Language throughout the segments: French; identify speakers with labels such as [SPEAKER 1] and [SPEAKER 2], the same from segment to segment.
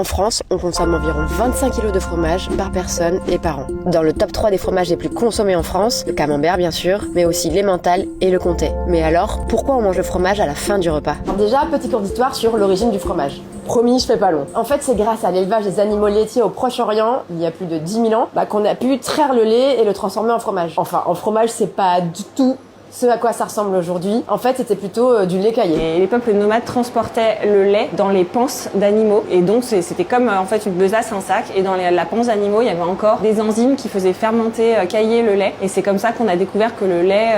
[SPEAKER 1] En France, on consomme environ 25 kg de fromage par personne et par an. Dans le top 3 des fromages les plus consommés en France, le camembert bien sûr, mais aussi l'emmental et le comté. Mais alors, pourquoi on mange le fromage à la fin du repas? Alors déjà, petit cours d'histoire sur l'origine du fromage. Promis, je fais pas long. En fait, c'est grâce à l'élevage des animaux laitiers au Proche-Orient, il y a plus de 10 000 ans, qu'on a pu traire le lait et le transformer en fromage. Enfin, en fromage, c'est pas du tout ce à quoi ça ressemble aujourd'hui. En fait, c'était plutôt du lait caillé.
[SPEAKER 2] Et les peuples nomades transportaient le lait dans les panses d'animaux. Et donc, c'était comme en fait une besace, un sac. Et dans la panse d'animaux, il y avait encore des enzymes qui faisaient fermenter, cailler le lait. Et c'est comme ça qu'on a découvert que le lait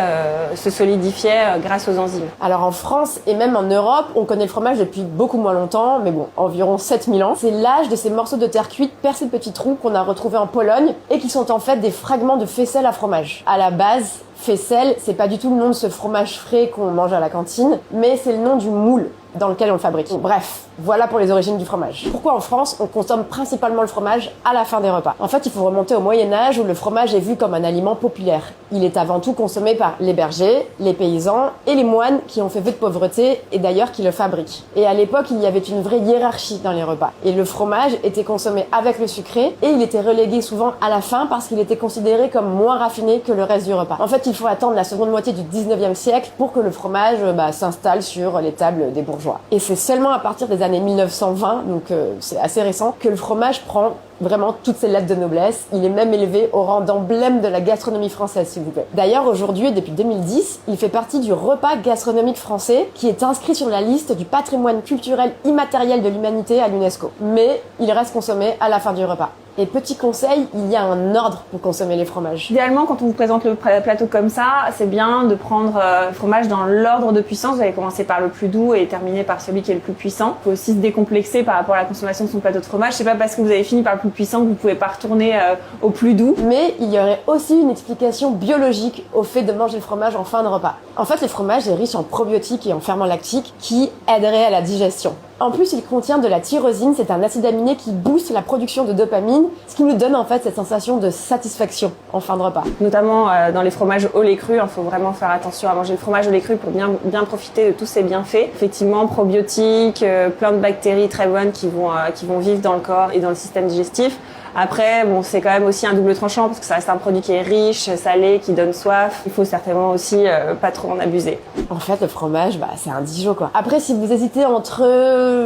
[SPEAKER 2] se solidifiait grâce aux enzymes.
[SPEAKER 1] Alors en France et même en Europe, on connaît le fromage depuis beaucoup moins longtemps, mais bon, environ 7000 ans. C'est l'âge de ces morceaux de terre cuite percés de petits trous qu'on a retrouvés en Pologne et qui sont en fait des fragments de faisselle à fromage. À la base, faisselle, c'est pas du tout le nom de ce fromage frais qu'on mange à la cantine, mais c'est le nom du moule dans lequel on le fabrique. Bref, voilà pour les origines du fromage. Pourquoi en France, on consomme principalement le fromage à la fin des repas? En fait, il faut remonter au Moyen-Âge où le fromage est vu comme un aliment populaire. Il est avant tout consommé par les bergers, les paysans et les moines qui ont fait vœu de pauvreté et d'ailleurs qui le fabriquent. Et à l'époque, il y avait une vraie hiérarchie dans les repas. Et le fromage était consommé avec le sucré et il était relégué souvent à la fin parce qu'il était considéré comme moins raffiné que le reste du repas. En fait, il faut attendre la seconde moitié du 19e siècle pour que le fromage s'installe sur les tables des bourgeois. Et c'est seulement à partir des années 1920, donc c'est assez récent, que le fromage prend vraiment toutes ses lettres de noblesse. Il est même élevé au rang d'emblème de la gastronomie française, s'il vous plaît. D'ailleurs, aujourd'hui, depuis 2010, il fait partie du repas gastronomique français qui est inscrit sur la liste du patrimoine culturel immatériel de l'humanité à l'UNESCO. Mais il reste consommé à la fin du repas. Et petit conseil, il y a un ordre pour consommer les fromages.
[SPEAKER 2] Idéalement, quand on vous présente le plateau comme ça, c'est bien de prendre le fromage dans l'ordre de puissance. Vous allez commencer par le plus doux et terminer par celui qui est le plus puissant. Il faut aussi se décomplexer par rapport à la consommation de son plateau de fromage. C'est pas parce que vous avez fini par le plus puissant que vous pouvez pas retourner au plus doux.
[SPEAKER 1] Mais il y aurait aussi une explication biologique au fait de manger le fromage en fin de repas. En fait, le fromage est riche en probiotiques et en ferments lactiques qui aideraient à la digestion. En plus, il contient de la tyrosine, c'est un acide aminé qui booste la production de dopamine, ce qui nous donne en fait cette sensation de satisfaction en fin de repas.
[SPEAKER 2] Notamment dans les fromages au lait cru, il faut vraiment faire attention à manger le fromage au lait cru pour bien profiter de tous ses bienfaits. Effectivement, probiotiques, plein de bactéries très bonnes qui vont vivre dans le corps et dans le système digestif. Après, c'est quand même aussi un double tranchant parce que ça reste un produit qui est riche, salé, qui donne soif. Il faut certainement aussi pas trop en abuser.
[SPEAKER 1] En fait, le fromage, c'est un Dijon quoi. Après, si vous hésitez entre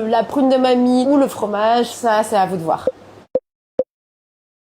[SPEAKER 1] la prune de mamie ou le fromage, ça, c'est à vous de voir.